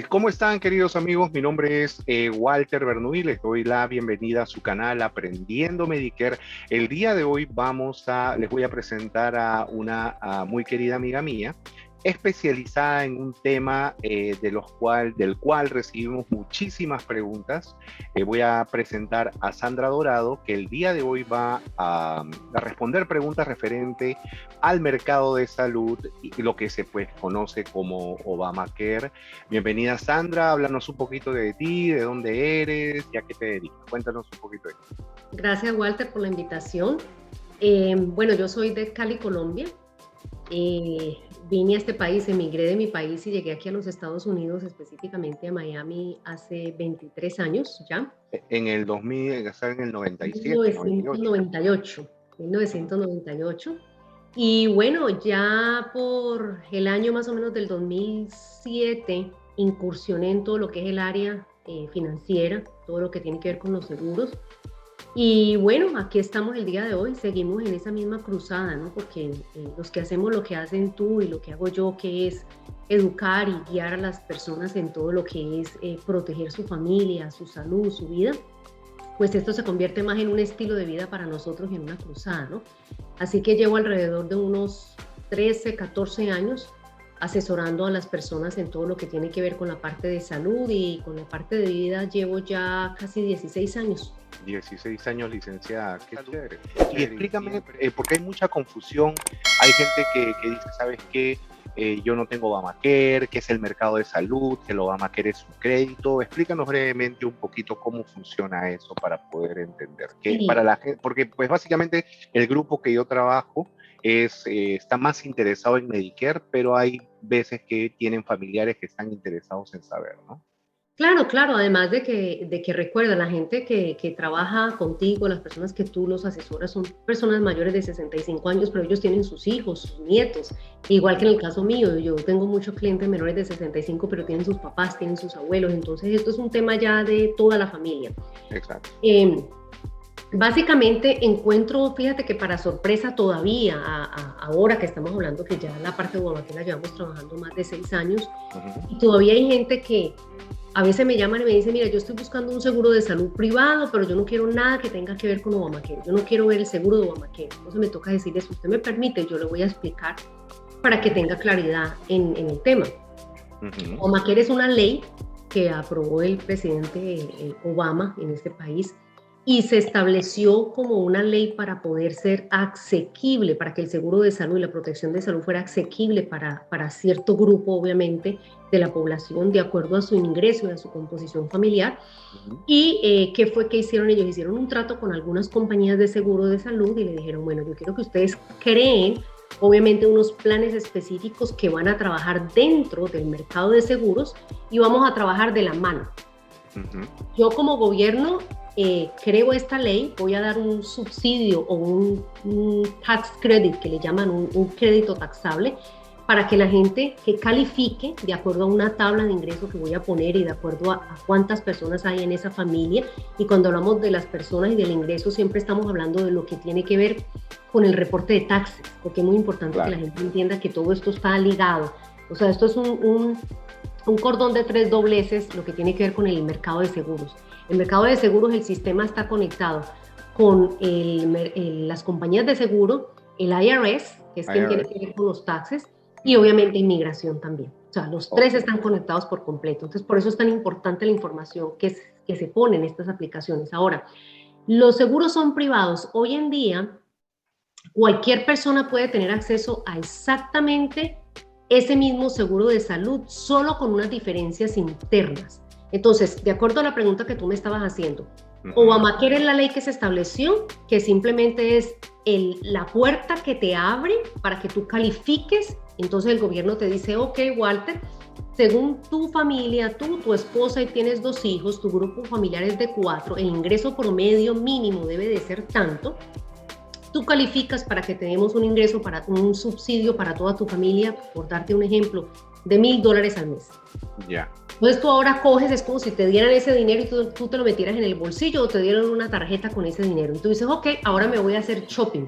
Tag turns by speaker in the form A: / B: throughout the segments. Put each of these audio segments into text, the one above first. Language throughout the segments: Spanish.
A: ¿Cómo están, queridos amigos? Mi nombre es Walter Bernoulli. Les doy la bienvenida a su canal Aprendiendo Medicare. El día de hoy les voy a presentar a una muy querida amiga mía, especializada en un tema del cual recibimos muchísimas preguntas. Voy a presentar a Sandra Dorado, que el día de hoy va a responder preguntas referente al mercado de salud y lo que se pues, conoce como Obamacare. Bienvenida, Sandra, háblanos un poquito de ti, de dónde eres y a qué te dedicas. Cuéntanos un poquito de ti.
B: Gracias, Walter, por la invitación. Bueno, yo soy de Cali, Colombia. Vine a este país, emigré de mi país y llegué aquí a los Estados Unidos, específicamente a Miami, hace 23 años ya.
A: En el 2000, o sea, en el 97,
B: 1998. 1998. Y bueno, ya por el año más o menos del 2007 incursioné en todo lo que es el área financiera, todo lo que tiene que ver con los seguros. Y bueno, aquí estamos el día de hoy, seguimos en esa misma cruzada, ¿no? Porque los que hacemos lo que hacen tú y lo que hago yo, que es educar y guiar a las personas en todo lo que es proteger su familia, su salud, su vida, pues esto se convierte más en un estilo de vida para nosotros y en una cruzada, ¿no? Así que llevo alrededor de unos 13, 14 años asesorando a las personas en todo lo que tiene que ver con la parte de salud, y con la parte de vida llevo ya casi 16 años.
A: 16 años, licenciada, qué chévere. Y explícame, porque hay mucha confusión, hay gente que dice, ¿sabes qué? Yo no tengo Obamacare, ¿qué es el mercado de salud? Que el Obamacare es un crédito. Explícanos brevemente un poquito cómo funciona eso para poder entender. Que
B: Sí.
A: para la gente, porque pues básicamente el grupo que yo trabajo está más interesado en Medicare, pero hay veces que tienen familiares que están interesados en saber, ¿no?
B: Claro, claro, además de que recuerda, la gente que trabaja contigo, las personas que tú los asesoras son personas mayores de 65 años, pero ellos tienen sus hijos, sus nietos, igual que en el caso mío. Yo tengo muchos clientes menores de 65, pero tienen sus papás, tienen sus abuelos, entonces esto es un tema ya de toda la familia.
A: Exacto.
B: Básicamente encuentro, fíjate que para sorpresa todavía, ahora que estamos hablando que ya la parte de Obamacare la llevamos trabajando más de 6 años, y todavía hay gente que a veces me llaman y me dicen, mira, yo estoy buscando un seguro de salud privado, pero yo no quiero nada que tenga que ver con Obamacare, yo no quiero ver el seguro de Obamacare. Entonces me toca decirles, si usted me permite, yo le voy a explicar para que tenga claridad en el tema. Obamacare es una ley que aprobó el presidente Obama en este país, y se estableció como una ley para poder ser asequible, para que el seguro de salud y la protección de salud fuera asequible para cierto grupo, obviamente, de la población, de acuerdo a su ingreso y a su composición familiar. ¿Y qué fue que hicieron ellos? Hicieron un trato con algunas compañías de seguro de salud y le dijeron, bueno, yo quiero que ustedes creen, obviamente, unos planes específicos que van a trabajar dentro del mercado de seguros, y vamos a trabajar de la mano. Yo como gobierno creo esta ley, voy a dar un subsidio o un tax credit, que le llaman un crédito taxable, para que la gente que califique de acuerdo a una tabla de ingreso que voy a poner y de acuerdo a cuántas personas hay en esa familia. Y cuando hablamos de las personas y del ingreso, siempre estamos hablando de lo que tiene que ver con el reporte de taxes, porque es muy importante, claro, que la gente entienda que todo esto está ligado. O sea, esto es un cordón de 3 dobleces, lo que tiene que ver con el mercado de seguros. El mercado de seguros, el sistema está conectado con las compañías de seguro, el IRS, que es quien tiene que ver con los taxes, y obviamente inmigración también. O sea, los tres están conectados por completo. Entonces, por eso es tan importante la información que se pone en estas aplicaciones. Ahora, los seguros son privados. Hoy en día, cualquier persona puede tener acceso a exactamente ese mismo seguro de salud, solo con unas diferencias internas. Entonces, de acuerdo a la pregunta que tú me estabas haciendo, Obamacare es la ley que se estableció, que simplemente es la puerta que te abre para que tú califiques. Entonces el gobierno te dice, ok, Walter, según tu familia, tu esposa, y tienes 2 hijos, tu grupo familiar es de 4, el ingreso promedio mínimo debe de ser tanto. Tú calificas para que tenemos un ingreso, para un subsidio para toda tu familia, por darte un ejemplo, de $1,000 al mes.
A: Ya.
B: Entonces tú ahora coges, es como si te dieran ese dinero y tú te lo metieras en el bolsillo, o te dieran una tarjeta con ese dinero. Y tú dices, ok, ahora me voy a hacer shopping.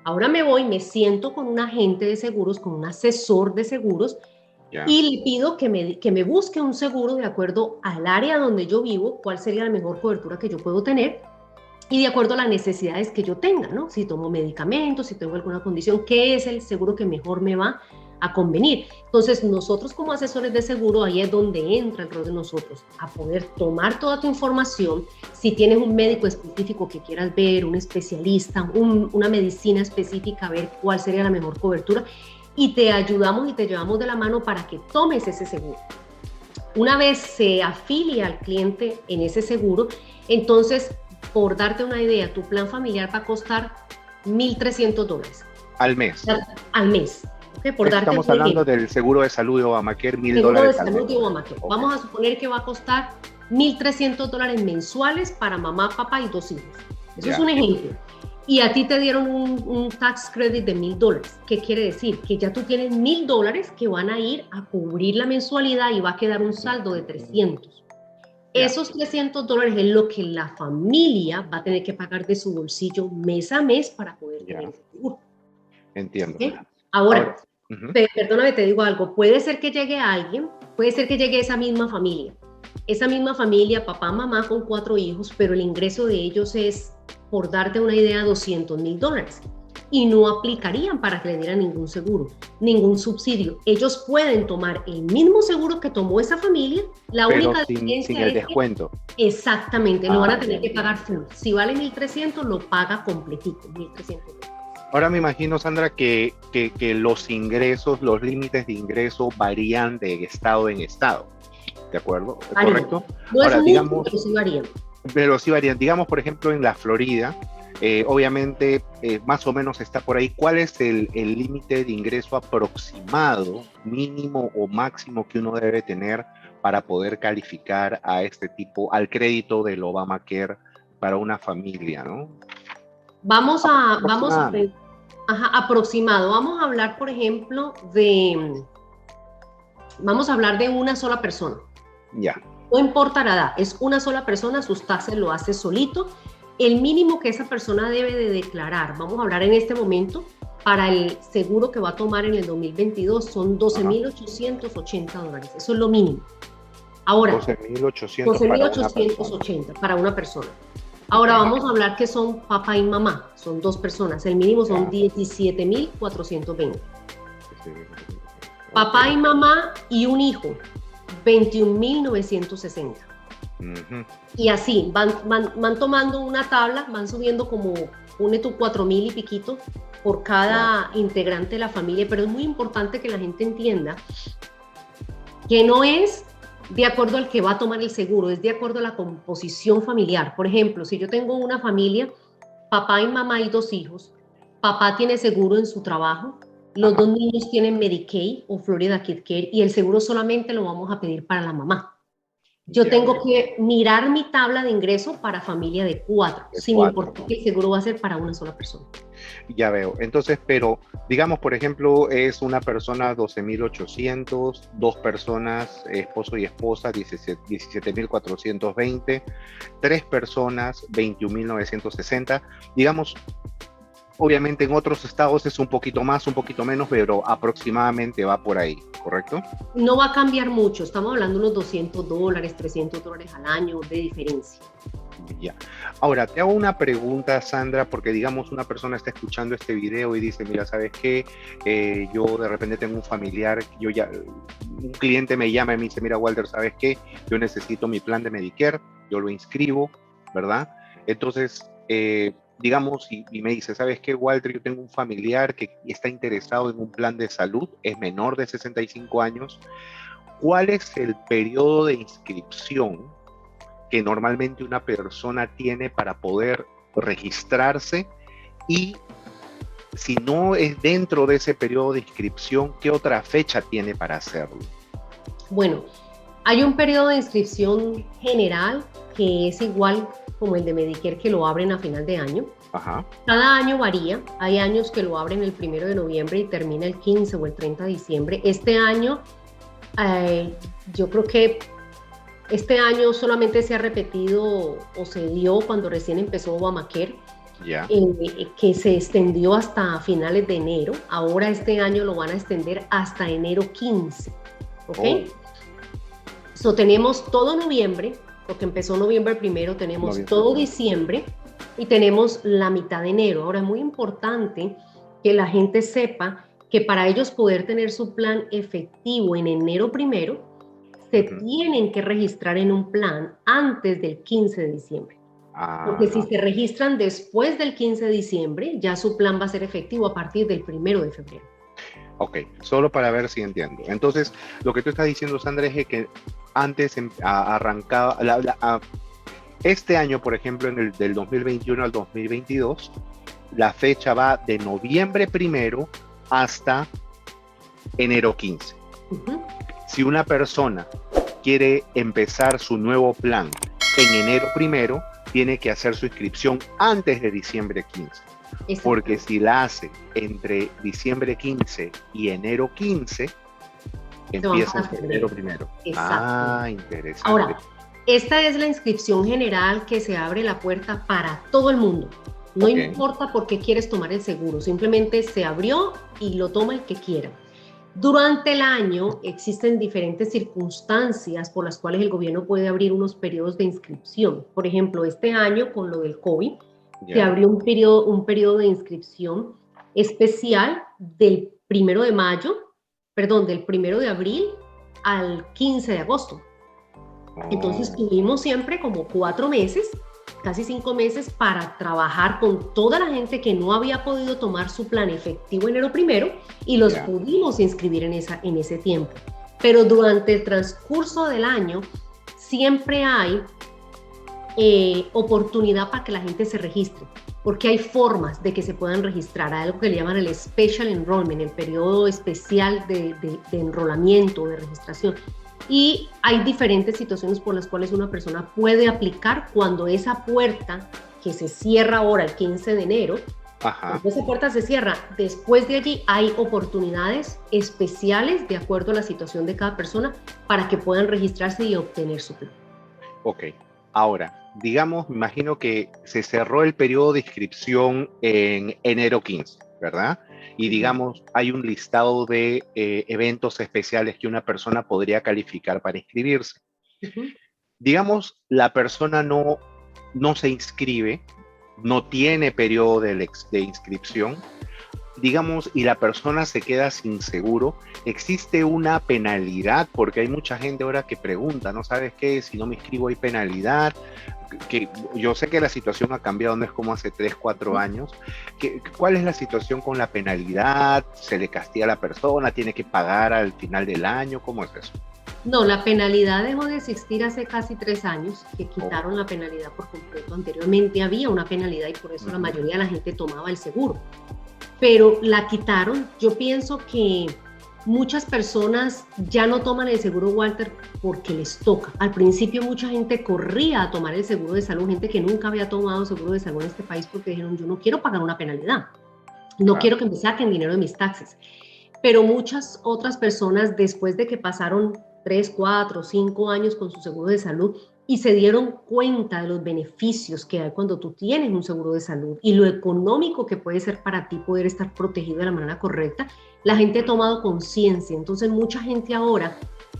B: Ahora me siento con un agente de seguros, con un asesor de seguros,
A: Ya.
B: Y le pido que me busque un seguro de acuerdo al área donde yo vivo, cuál sería la mejor cobertura que yo puedo tener y de acuerdo a las necesidades que yo tenga, ¿no? Si tomo medicamentos, si tengo alguna condición, ¿qué es el seguro que mejor me va a convenir? Entonces, nosotros como asesores de seguro, ahí es donde entra el rol de nosotros, a poder tomar toda tu información. Si tienes un médico específico que quieras ver, un especialista, una medicina específica, a ver cuál sería la mejor cobertura, y te ayudamos y te llevamos de la mano para que tomes ese seguro. Una vez se afilia al cliente en ese seguro, entonces, por darte una idea, tu plan familiar va a costar $1,300
A: Al mes.
B: al mes. ¿Okay? Por darte
A: Estamos hablando del seguro de salud de Obamacare, $1,000
B: seguro de
A: al
B: salud
A: mes.
B: de Obamacare. Okay. Vamos a suponer que va a costar $1,300 mensuales para mamá, papá y 2 hijos. Eso es un ejemplo. Y a ti te dieron un tax credit de $1,000. ¿Qué quiere decir? Que ya tú tienes $1,000 que van a ir a cubrir la mensualidad y va a quedar un saldo de 300. Esos $300 es lo que la familia va a tener que pagar de su bolsillo mes a mes para poder tener el seguro.
A: Entiendo.
B: ¿Okay? Ahora perdóname, te digo algo. Puede ser que llegue alguien, puede ser que llegue esa misma familia, papá, mamá con 4 hijos, pero el ingreso de ellos es, por darte una idea, $200,000 y no aplicarían para que le dieran ningún seguro, ningún subsidio. Ellos pueden tomar el mismo seguro que tomó esa familia, la
A: pero
B: única diferencia
A: sin el descuento.
B: Exactamente, lo van a tener que pagar full. Si vale $1,300, lo paga completico, $1,300.
A: Ahora me imagino, Sandra, que los ingresos, los límites de ingreso varían de estado en estado, ¿de acuerdo? ¿Es correcto?
B: No
A: Ahora,
B: es
A: digamos,
B: mucho, pero sí varían.
A: Pero sí varían. Digamos, por ejemplo, en la Florida, obviamente, más o menos está por ahí. ¿Cuál es el límite de ingreso aproximado, mínimo o máximo que uno debe tener para poder calificar a este tipo, al crédito del Obamacare para una familia, ¿no?
B: Aproximado. Vamos a hablar, por ejemplo, vamos a hablar de una sola persona.
A: Ya.
B: No importa la edad, es una sola persona, sus taxes lo hace solito. El mínimo que esa persona debe de declarar, vamos a hablar en este momento, para el seguro que va a tomar en el 2022 son $12,880. Eso es lo mínimo. Ahora, 12,880 para una persona. Ahora vamos a hablar que son papá y mamá, son 2 personas. El mínimo son 17,420. Papá y mamá y un hijo, 21,960. Y así, van tomando una tabla, van subiendo como, pone tú 4,000 y piquito por cada integrante de la familia, pero es muy importante que la gente entienda que no es de acuerdo al que va a tomar el seguro, es de acuerdo a la composición familiar. Por ejemplo, si yo tengo una familia, papá y mamá y 2 hijos, papá tiene seguro en su trabajo, los 2 niños tienen Medicaid o Florida Kid Care y el seguro solamente lo vamos a pedir para la mamá. Yo tengo que mirar mi tabla de ingreso para familia de 4, sin importar que el seguro va a ser para una sola persona.
A: Ya veo. Entonces, pero digamos, por ejemplo, es una persona 12,800, 2 personas, esposo y esposa, 17,420, 3 personas, 21,960. Digamos, obviamente en otros estados es un poquito más, un poquito menos, pero aproximadamente va por ahí, ¿correcto?
B: No va a cambiar mucho, estamos hablando de unos $200, $300 al año de diferencia.
A: Ya. Ahora, te hago una pregunta, Sandra, porque digamos una persona está escuchando este video y dice, mira, ¿sabes qué? Yo de repente tengo un familiar, un cliente me llama y me dice, mira, Walter, ¿sabes qué? Yo necesito mi plan de Medicare, yo lo inscribo, ¿verdad? Entonces, digamos, y me dice, ¿sabes qué, Walter? Yo tengo un familiar que está interesado en un plan de salud, es menor de 65 años. ¿Cuál es el periodo de inscripción que normalmente una persona tiene para poder registrarse? Y si no es dentro de ese periodo de inscripción, ¿qué otra fecha tiene para hacerlo?
B: Bueno, hay un periodo de inscripción general que es igual como el de Medicare, que lo abren a final de año. Cada año varía, hay años que lo abren el 1 de noviembre y termina el 15 o el 30 de diciembre. Este año, yo creo que este año solamente se ha repetido o se dio cuando recién empezó Obamacare, que se extendió hasta finales de enero. Ahora este año lo van a extender hasta enero 15. ¿ok?
A: Oh.
B: So, tenemos todo noviembre, porque empezó noviembre primero, tenemos todo diciembre y tenemos la mitad de enero. Ahora, es muy importante que la gente sepa que para ellos poder tener su plan efectivo en enero primero, se tienen que registrar en un plan antes del 15 de diciembre. Porque si se registran después del 15 de diciembre, ya su plan va a ser efectivo a partir del 1 de febrero.
A: Ok, solo para ver si entiendo. Entonces, lo que tú estás diciendo, Sandra, es que antes arrancaba, este año, por ejemplo, del 2021 al 2022, la fecha va de noviembre 1 hasta enero 15. Si una persona quiere empezar su nuevo plan en enero 1, tiene que hacer su inscripción antes de diciembre 15. Porque si la hace entre diciembre 15 y enero 15, empieza en enero 1. Ah, interesante.
B: Ahora, esta es la inscripción general que se abre la puerta para todo el mundo. No importa por qué quieres tomar el seguro, simplemente se abrió y lo toma el que quiera. Durante el año existen diferentes circunstancias por las cuales el gobierno puede abrir unos periodos de inscripción. Por ejemplo, este año con lo del COVID, se abrió un periodo de inscripción especial del 1 de abril al 15 de agosto. Entonces tuvimos siempre como 4 meses, casi 5 meses para trabajar con toda la gente que no había podido tomar su plan efectivo enero 1 y los pudimos inscribir en ese tiempo. Pero durante el transcurso del año siempre hay oportunidad para que la gente se registre, porque hay formas de que se puedan registrar. Hay algo que le llaman el Special Enrollment, el periodo especial de enrolamiento, de registración. Y hay diferentes situaciones por las cuales una persona puede aplicar cuando esa puerta que se cierra ahora el 15 de enero, cuando esa puerta se cierra, después de allí hay oportunidades especiales de acuerdo a la situación de cada persona para que puedan registrarse y obtener su plan.
A: Ok, ahora, digamos, me imagino que se cerró el periodo de inscripción en enero 15, ¿verdad? Y digamos, hay un listado de eventos especiales que una persona podría calificar para inscribirse. Digamos, la persona no se inscribe, no tiene periodo de inscripción, digamos, y la persona se queda sin seguro. ¿Existe una penalidad? Porque hay mucha gente ahora que pregunta, ¿no sabes qué? Si no me inscribo hay penalidad. Que yo sé que la situación ha cambiado, no es como hace 3, 4 años. ¿Cuál es la situación con la penalidad? ¿Se le castiga a la persona? ¿Tiene que pagar al final del año? ¿Cómo es eso?
B: No, la penalidad dejó de existir hace casi 3 años, que quitaron la penalidad por completo. Anteriormente había una penalidad y por eso la mayoría de la gente tomaba el seguro. Pero la quitaron. Yo pienso que muchas personas ya no toman el seguro, Walter, porque les toca. Al principio mucha gente corría a tomar el seguro de salud, gente que nunca había tomado seguro de salud en este país porque dijeron, yo no quiero pagar una penalidad, no quiero que me saquen dinero de mis taxes. Pero muchas otras personas, después de que pasaron 3, 4, 5 años con su seguro de salud y se dieron cuenta de los beneficios que hay cuando tú tienes un seguro de salud y lo económico que puede ser para ti poder estar protegido de la manera correcta, la gente ha tomado conciencia. Entonces mucha gente ahora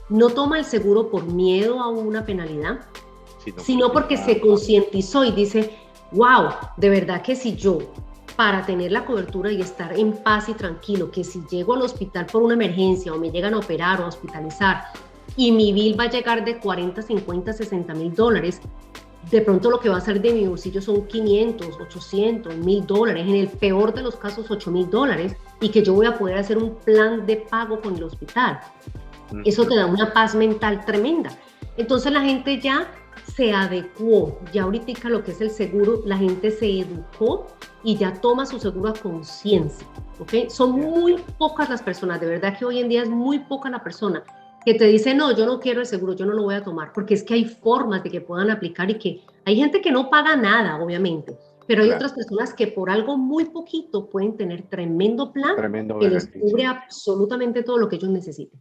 B: no toma el seguro por miedo a una penalidad, sino porque se concientizó y dice, wow, de verdad que si yo, para tener la cobertura y estar en paz y tranquilo, que si llego al hospital por una emergencia o me llegan a operar o a hospitalizar y mi bill va a llegar de 40, 50, 60 mil dólares, de pronto lo que va a salir de mi bolsillo son 500, 800, $1,000, en el peor de los casos $8,000, y que yo voy a poder hacer un plan de pago con el hospital. Eso te da una paz mental tremenda. Entonces la gente ya se adecuó, ya ahorita lo que es el seguro, la gente se educó y ya toma su seguro a conciencia, ¿ok? Son muy pocas las personas, de verdad que hoy en día es muy poca la persona que te dice, no, yo no quiero el seguro, yo no lo voy a tomar, porque es que hay formas de que puedan aplicar y que hay gente que no paga nada, obviamente, pero hay otras personas que por algo muy poquito pueden tener tremendo plan que les cubre absolutamente todo lo que ellos necesiten.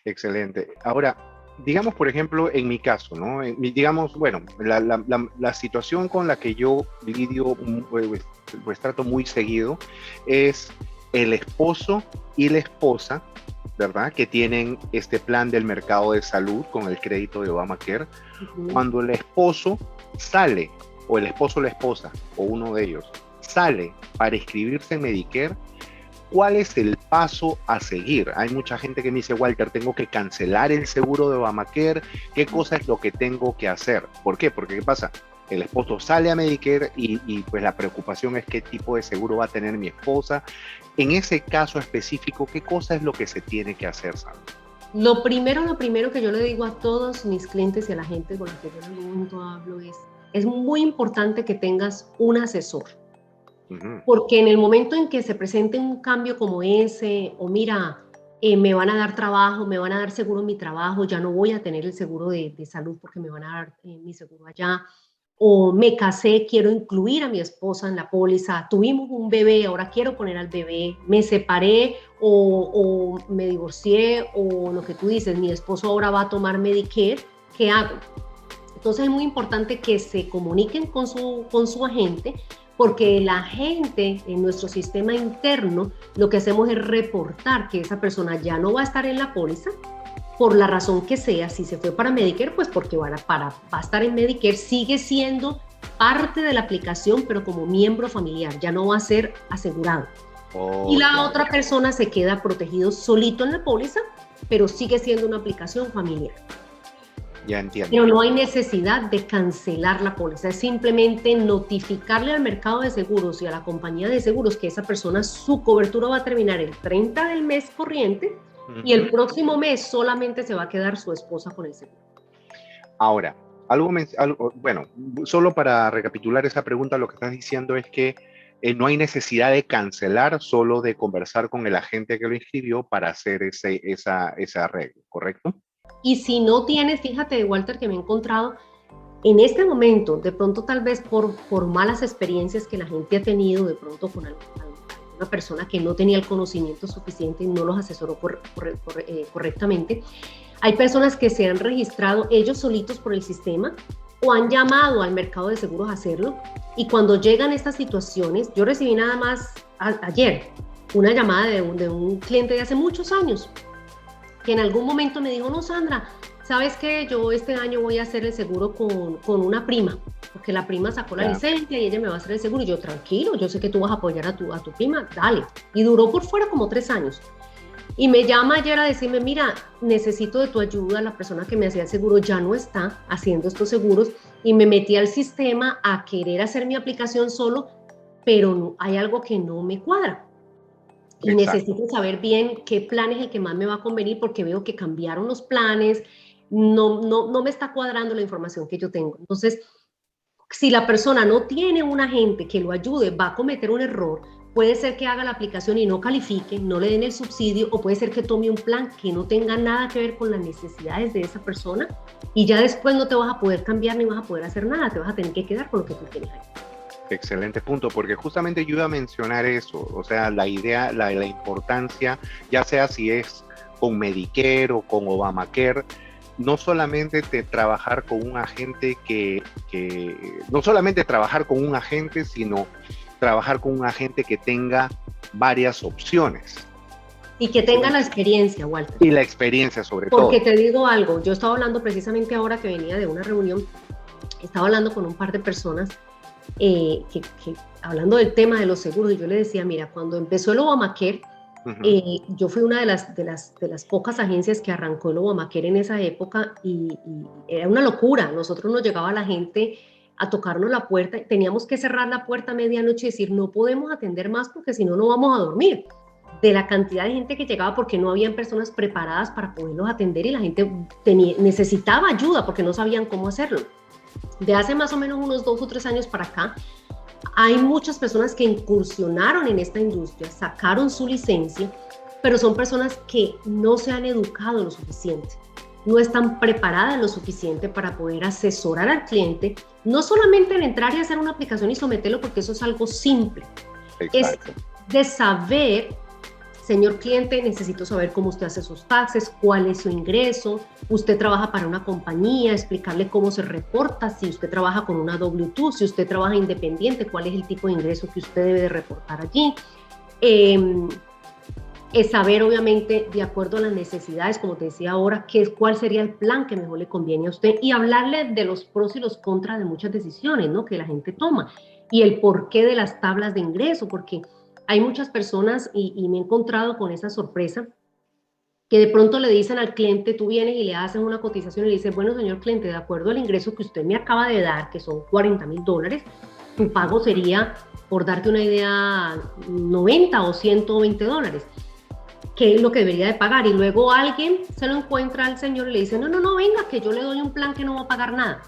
B: Excelente.
A: Ahora, digamos, por ejemplo, en mi caso, ¿no? Digamos, bueno, la situación con la que yo lidio, pues trato muy seguido, es el esposo y la esposa ¿verdad? Que tienen este plan del mercado de salud con el crédito de Obamacare. Cuando el esposo sale, o el esposo o la esposa, o uno de ellos, sale para inscribirse en Medicare, ¿cuál es el paso a seguir? Hay mucha gente que me dice, Walter, tengo que cancelar el seguro de Obamacare, ¿qué cosa es lo que tengo que hacer? ¿Por qué? Porque ¿qué pasa? El esposo sale a Medicare y pues la preocupación es qué tipo de seguro va a tener mi esposa. En ese caso específico, ¿qué cosa es lo que se tiene que hacer, Sandra?
B: Lo primero que yo le digo a todos mis clientes y a la gente con la que yo en algún momento hablo es muy importante que tengas un asesor. Porque en el momento en que se presente un cambio como ese, o mira, me van a dar trabajo, me van a dar seguro en mi trabajo, ya no voy a tener el seguro de salud porque me van a dar mi seguro allá, o me casé, quiero incluir a mi esposa en la póliza, tuvimos un bebé, ahora quiero poner al bebé, me separé o me divorcié, o lo que tú dices, mi esposo ahora va a tomar Medicare, ¿qué hago? Entonces es muy importante que se comuniquen con su agente, porque la gente en nuestro sistema interno lo que hacemos es reportar que esa persona ya no va a estar en la póliza, por la razón que sea. Si se fue para Medicare, pues porque va a estar en Medicare, sigue siendo parte de la aplicación, pero como miembro familiar, ya no va a ser asegurado. Y la otra persona se queda protegido solito en la póliza, pero sigue siendo una aplicación familiar.
A: Ya entiendo.
B: Pero no hay necesidad de cancelar la póliza, es simplemente notificarle al mercado de seguros y a la compañía de seguros que esa persona, su cobertura va a terminar el 30 del mes corriente y el próximo mes solamente se va a quedar su esposa con el seguro.
A: Ahora, bueno, solo para recapitular esa pregunta, lo que estás diciendo es que no hay necesidad de cancelar, solo de conversar con el agente que lo inscribió para hacer ese arreglo, ¿correcto?
B: Y si no tienes, fíjate, Walter, que me he encontrado en este momento, de pronto tal vez por malas experiencias que la gente ha tenido, de pronto con alguna persona que no tenía el conocimiento suficiente y no los asesoró correctamente, hay personas que se han registrado ellos solitos por el sistema o han llamado al mercado de seguros a hacerlo, y cuando llegan estas situaciones, yo recibí nada más ayer una llamada de un cliente de hace muchos años, que en algún momento me dijo, no, Sandra, ¿sabes qué? Yo este año voy a hacer el seguro con una prima, porque la prima sacó la licencia y ella me va a hacer el seguro. Y yo, tranquilo, yo sé que tú vas a apoyar a tu prima, dale. Y duró por fuera como 3 años. Y me llama ayer a decirme, mira, necesito de tu ayuda, la persona que me hacía el seguro ya no está haciendo estos seguros, y me metí al sistema a querer hacer mi aplicación solo, pero no, hay algo que no me cuadra. Y necesito saber bien qué plan es el que más me va a convenir, porque veo que cambiaron los planes, no me está cuadrando la información que yo tengo. Entonces, si la persona no tiene un agente que lo ayude, va a cometer un error. Puede ser que haga la aplicación y no califique, no le den el subsidio, o puede ser que tome un plan que no tenga nada que ver con las necesidades de esa persona, y ya después no te vas a poder cambiar ni vas a poder hacer nada, te vas a tener que quedar con lo que tú tienes ahí.
A: Excelente punto, porque justamente yo iba a mencionar eso, o sea, la idea, la importancia, ya sea si es con Medicare o con Obamacare, no solamente trabajar con un agente no solamente trabajar con un agente, sino trabajar con un agente que tenga varias opciones.
B: Y que tenga la experiencia, Walter.
A: Y la experiencia sobre todo.
B: Porque te digo algo, yo estaba hablando precisamente ahora que venía de una reunión, estaba hablando con un par de personas, hablando del tema de los seguros, y yo le decía, mira, cuando empezó el Obamacare, yo fui una de las pocas agencias que arrancó el Obamacare en esa época, y era una locura. Nosotros nos llegaba la gente a tocarnos la puerta, teníamos que cerrar la puerta a medianoche y decir, no podemos atender más porque si no, no vamos a dormir, de la cantidad de gente que llegaba, porque no habían personas preparadas para poderlos atender, y la gente necesitaba ayuda porque no sabían cómo hacerlo. De hace más o menos unos 2 o 3 años para acá, hay muchas personas que incursionaron en esta industria, sacaron su licencia, pero son personas que no se han educado lo suficiente, no están preparadas lo suficiente para poder asesorar al cliente, no solamente en entrar y hacer una aplicación y someterlo, porque eso es algo simple. Exacto. Es de saber, señor cliente, necesito saber cómo usted hace sus taxes, cuál es su ingreso, usted trabaja para una compañía, explicarle cómo se reporta, si usted trabaja con una W2, si usted trabaja independiente, cuál es el tipo de ingreso que usted debe de reportar allí. es saber, obviamente, de acuerdo a las necesidades, como te decía ahora, cuál sería el plan que mejor le conviene a usted y hablarle de los pros y los contras de muchas decisiones, ¿no?, que la gente toma y el porqué de las tablas de ingreso, porque hay muchas personas, y me he encontrado con esa sorpresa, que de pronto le dicen al cliente, tú vienes y le haces una cotización y le dices, bueno, señor cliente, de acuerdo al ingreso que usted me acaba de dar, que son $40,000, tu pago sería, por darte una idea, 90 o $120. ¿Qué es lo que debería de pagar? Y luego alguien se lo encuentra al señor y le dice, no, venga, que yo le doy un plan que no va a pagar nada.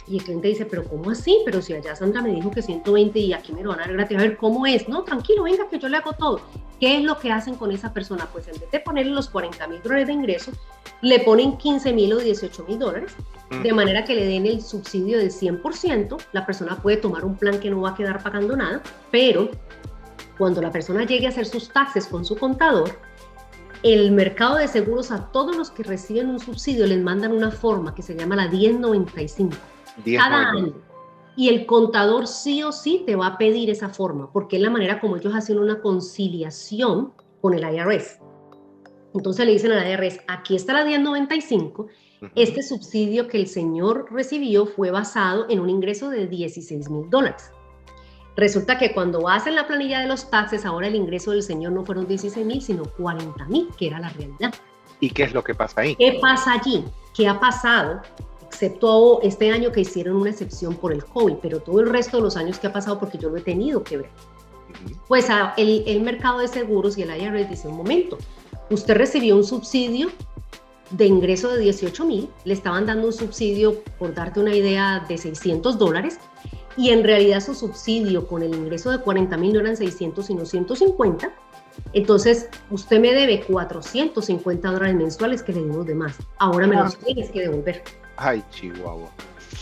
B: Y el cliente dice, pero ¿cómo así? Pero si allá Sandra me dijo que 120 y aquí me lo van a dar gratis. A ver, ¿cómo es? No, tranquilo, venga, que yo le hago todo. ¿Qué es lo que hacen con esa persona? Pues en vez de ponerle los $40,000 de ingreso, le ponen $15,000 o $18,000, de manera que le den el subsidio del 100%. La persona puede tomar un plan que no va a quedar pagando nada, pero cuando la persona llegue a hacer sus taxes con su contador, el mercado de seguros a todos los que reciben un subsidio les mandan una forma que se llama la 1095 cada año. Y el contador sí o sí te va a pedir esa forma, porque es la manera como ellos hacen una conciliación con el IRS. Entonces le dicen al IRS, aquí está la 1095, este subsidio que el señor recibió fue basado en un ingreso de $16,000. Resulta que cuando hacen la planilla de los taxes, ahora el ingreso del señor no fueron 16,000, sino 40,000, que era la realidad.
A: ¿Y qué es lo que pasa ahí?
B: ¿Qué pasa allí? ¿Qué ha pasado? Excepto este año que hicieron una excepción por el COVID, pero todo el resto de los años que ha pasado, porque yo lo he tenido que ver. Pues el mercado de seguros y el IRS dice, un momento, usted recibió un subsidio de ingreso de 18,000, le estaban dando un subsidio, por darte una idea, de $600, y en realidad su subsidio con el ingreso de 40,000 no eran 600 sino 150, entonces usted me debe $450 mensuales que le dimos de más, ahora me los tienes que devolver.
A: Ay, Chihuahua.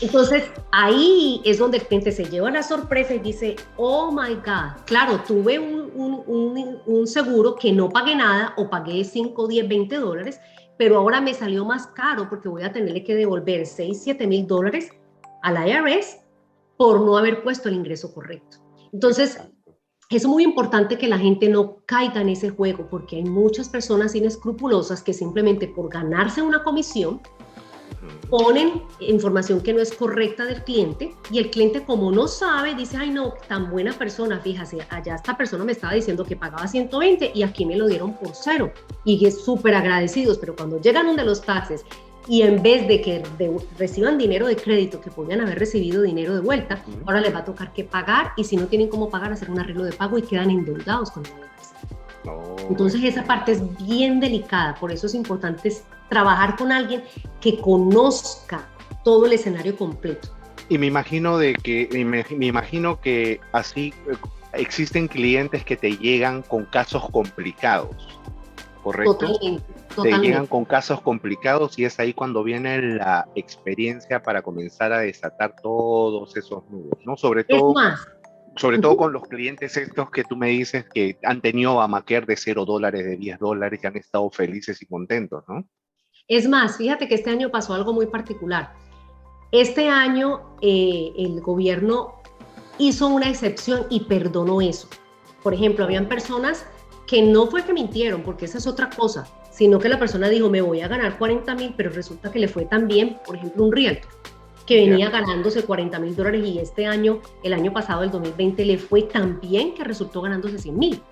B: Entonces ahí es donde el cliente se lleva la sorpresa y dice, oh my God, claro, tuve un seguro que no pagué nada o pagué 5, 10, $20, pero ahora me salió más caro porque voy a tenerle que devolver $6,000, $7,000 al IRS por no haber puesto el ingreso correcto. Entonces, es muy importante que la gente no caiga en ese juego, porque hay muchas personas inescrupulosas que simplemente por ganarse una comisión ponen información que no es correcta del cliente, y el cliente, como no sabe, dice, ay no, tan buena persona, fíjate, allá esta persona me estaba diciendo que pagaba 120 y aquí me lo dieron por 0, y es súper agradecidos, pero cuando llegan donde los taxes y en vez de que reciban dinero de crédito, que podían haber recibido dinero de vuelta, ahora les va a tocar que pagar, y si no tienen cómo pagar, hacer un arreglo de pago y quedan endeudados con el IRS. Entonces esa parte es bien delicada, por eso es importante trabajar con alguien que conozca todo el escenario completo.
A: Y me imagino que así existen clientes que te llegan con casos complicados, ¿correcto?
B: Totalmente.
A: Te llegan con casos complicados y es ahí cuando viene la experiencia para comenzar a desatar todos esos nudos, ¿no? Sobre todo con los clientes estos que tú me dices que han tenido Obamacare de $0, de $10, y han estado felices y contentos, ¿no?
B: Es más, fíjate que este año pasó algo muy particular. Este año el gobierno hizo una excepción y perdonó eso. Por ejemplo, habían personas que no fue que mintieron, porque esa es otra cosa, sino que la persona dijo, me voy a ganar 40,000, pero resulta que le fue tan bien, por ejemplo, un realtor que venía ganándose $40,000 y este año, el año pasado, el 2020, le fue tan bien que resultó ganándose 100,000.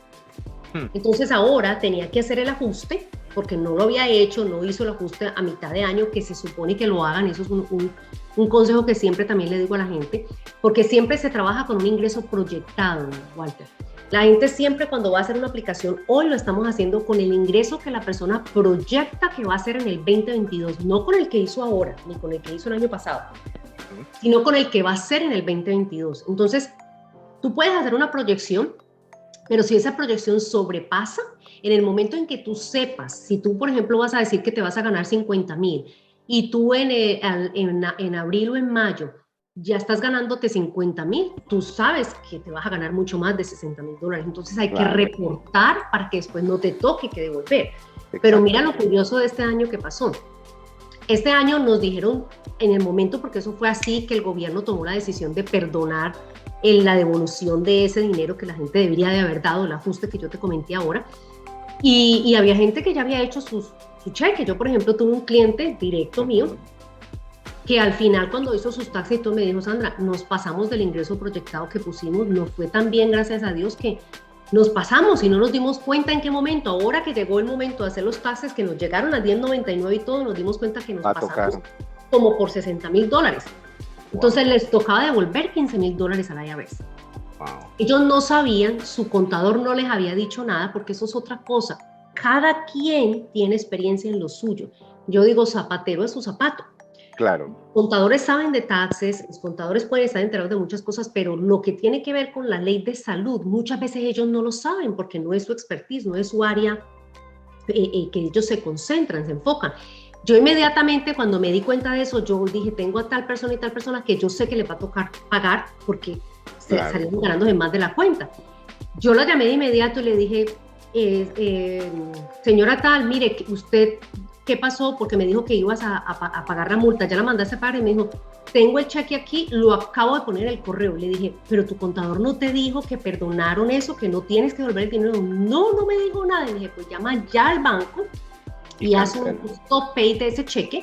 B: Entonces ahora tenía que hacer el ajuste, porque no lo había hecho, no hizo el ajuste a mitad de año, que se supone que lo hagan. Eso es un consejo que siempre también le digo a la gente, porque siempre se trabaja con un ingreso proyectado, Walter. La gente siempre, cuando va a hacer una aplicación, hoy lo estamos haciendo con el ingreso que la persona proyecta que va a hacer en el 2022, no con el que hizo ahora, ni con el que hizo el año pasado, sino con el que va a hacer en el 2022. Entonces, tú puedes hacer una proyección, pero si esa proyección sobrepasa, en el momento en que tú sepas, si tú, por ejemplo, vas a decir que te vas a ganar 50,000 y tú en abril o en mayo ya estás ganándote 50,000, tú sabes que te vas a ganar mucho más de $60,000. Entonces hay que reportar para que después no te toque que devolver. Pero mira lo curioso de este año que pasó. Este año nos dijeron en el momento, porque eso fue así, que el gobierno tomó la decisión de perdonar la devolución de ese dinero que la gente debería de haber dado, el ajuste que yo te comenté ahora. Y había gente que ya había hecho su cheque. Yo, por ejemplo, tuve un cliente directo mío que al final cuando hizo sus taxes y todo me dijo, Sandra, nos pasamos del ingreso proyectado que pusimos, nos fue tan bien, gracias a Dios, que nos pasamos y no nos dimos cuenta en qué momento. Ahora que llegó el momento de hacer los taxes, que nos llegaron a 10.99 y todo, nos dimos cuenta que nos pasamos como por $60,000. Entonces les tocaba devolver $15,000 al IRS.
A: Wow.
B: Ellos no sabían, su contador no les había dicho nada, porque eso es otra cosa. Cada quien tiene experiencia en lo suyo. Yo digo, zapatero es su zapato.
A: Claro.
B: Los contadores saben de taxes, los contadores pueden estar enterados de muchas cosas, pero lo que tiene que ver con la ley de salud, muchas veces ellos no lo saben porque no es su expertise, no es su área que ellos se concentran, se enfocan. Yo inmediatamente cuando me di cuenta de eso, yo dije, tengo a tal persona y tal persona que yo sé que le va a tocar pagar porque salieron ganándose más de la cuenta. Yo la llamé de inmediato y le dije, señora tal, mire, usted... ¿Qué pasó? Porque me dijo que ibas a pagar la multa, ya la mandaste a pagar y me dijo, tengo el cheque aquí, lo acabo de poner en el correo. Le dije, pero tu contador no te dijo que perdonaron eso, que no tienes que devolver el dinero. No, no me dijo nada. Le dije, pues llama ya al banco y haz un stop pay de ese cheque,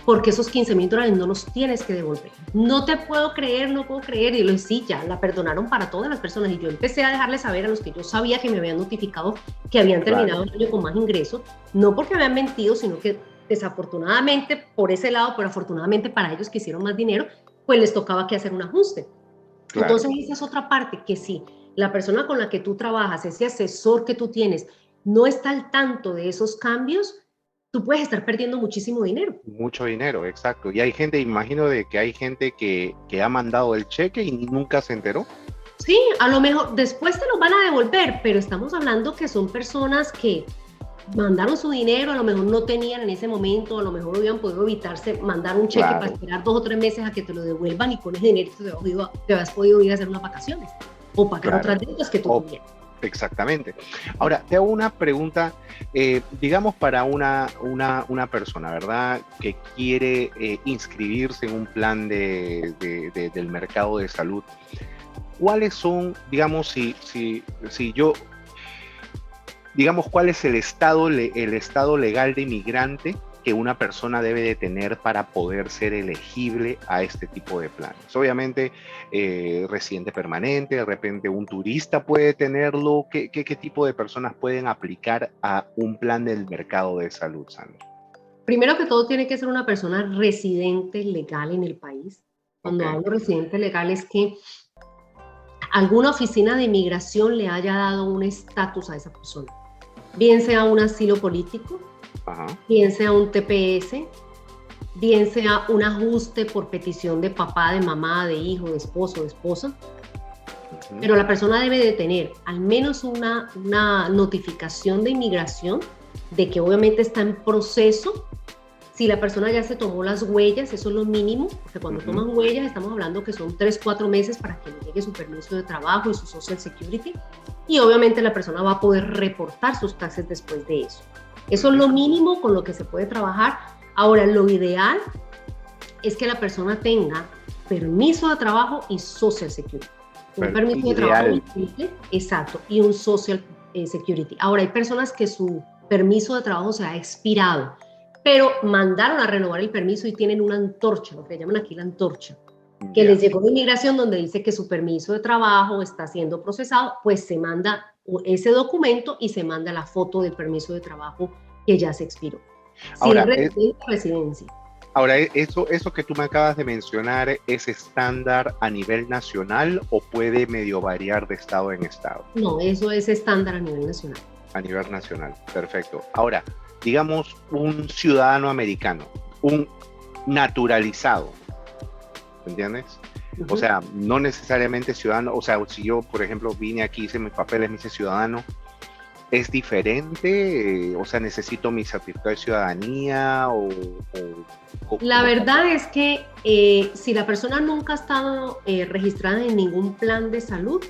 B: porque esos $15,000 no los tienes que devolver. No te puedo creer, no puedo creer. Y yo le dije, sí, ya la perdonaron para todas las personas. Y yo empecé a dejarle saber a los que yo sabía que me habían notificado que habían terminado el año con más ingresos, no porque habían mentido, sino que desafortunadamente por ese lado, pero afortunadamente para ellos que hicieron más dinero, pues les tocaba que hacer un ajuste. Claro. Entonces esa es otra parte, que si la persona con la que tú trabajas, ese asesor que tú tienes, no está al tanto de esos cambios, tú puedes estar perdiendo muchísimo dinero.
A: Mucho dinero, exacto. Y hay gente, imagino de que hay gente que ha mandado el cheque y nunca se enteró.
B: Sí, a lo mejor después te lo van a devolver, pero estamos hablando que son personas que mandaron su dinero, a lo mejor no tenían en ese momento, a lo mejor hubieran podido evitarse mandar un cheque para esperar 2 o 3 meses a que te lo devuelvan y con ese dinero te has podido ir a hacer unas vacaciones o pagar otras deudas que tú tuvieras.
A: Exactamente. Ahora, te hago una pregunta, digamos para una persona, ¿verdad? Que quiere inscribirse en un plan del mercado de salud. ¿Cuáles son, digamos, si yo, digamos, cuál es el estado legal de inmigrante que una persona debe de tener para poder ser elegible a este tipo de planes? Obviamente, residente permanente, de repente un turista puede tenerlo. ¿Qué tipo de personas pueden aplicar a un plan del mercado de salud, Sandra?
B: Primero que todo, tiene que ser una persona residente legal en el país. Cuando hablo residente legal es que alguna oficina de inmigración le haya dado un estatus a esa persona, bien sea un asilo político, bien sea un TPS, bien sea un ajuste por petición de papá, de mamá, de hijo, de esposo, de esposa. Pero la persona debe de tener al menos una notificación de inmigración de que obviamente está en proceso. Si la persona ya se tomó las huellas, eso es lo mínimo, porque cuando toman huellas estamos hablando que son 3-4 meses para que le llegue su permiso de trabajo y su Social Security, y obviamente la persona va a poder reportar sus taxes después de eso. Eso es lo mínimo con lo que se puede trabajar. Ahora, lo ideal es que la persona tenga permiso de trabajo y Social Security. Un permiso de trabajo simple, exacto, y un Social Security. Ahora, hay personas que su permiso de trabajo se ha expirado, pero mandaron a renovar el permiso y tienen una antorcha, lo que llaman aquí la antorcha, que les llegó de inmigración donde dice que su permiso de trabajo está siendo procesado, pues se manda ese documento y se manda la foto del permiso de trabajo que ya se expiró.
A: Ahora,
B: residencia.
A: Ahora, eso que tú me acabas de mencionar, ¿es estándar a nivel nacional o puede medio variar de estado en estado?
B: No, eso es estándar a nivel nacional.
A: A nivel nacional, perfecto. Ahora, digamos un ciudadano americano, un naturalizado, ¿entiendes? O sea, no necesariamente ciudadano, o sea, si yo, por ejemplo, vine aquí, hice mis papeles, me hice ciudadano, ¿es diferente? O sea, ¿necesito mi certificado de ciudadanía?
B: La verdad es que si la persona nunca ha estado registrada en ningún plan de salud,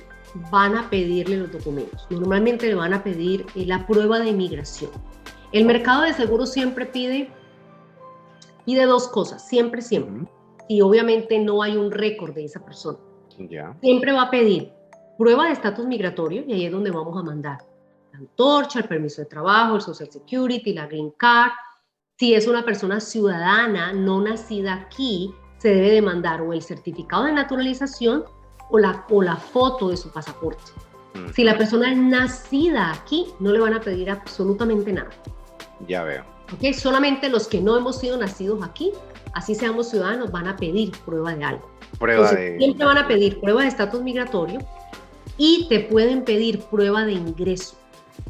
B: van a pedirle los documentos. Normalmente le van a pedir la prueba de inmigración. El mercado de seguros siempre pide 2 cosas, siempre. Y obviamente no hay un récord de esa persona. Siempre va a pedir prueba de estatus migratorio, y ahí es donde vamos a mandar antorcha, el permiso de trabajo, el Social Security, la Green Card. Si es una persona ciudadana no nacida aquí, se debe demandar o el certificado de naturalización o la foto de su pasaporte. Si la persona es nacida aquí, no le van a pedir absolutamente nada.
A: Ya veo.
B: ¿Okay? Solamente los que no hemos sido nacidos aquí, así seamos ciudadanos, van a pedir prueba de algo. Siempre van a pedir prueba de estatus migratorio y te pueden pedir prueba de ingreso.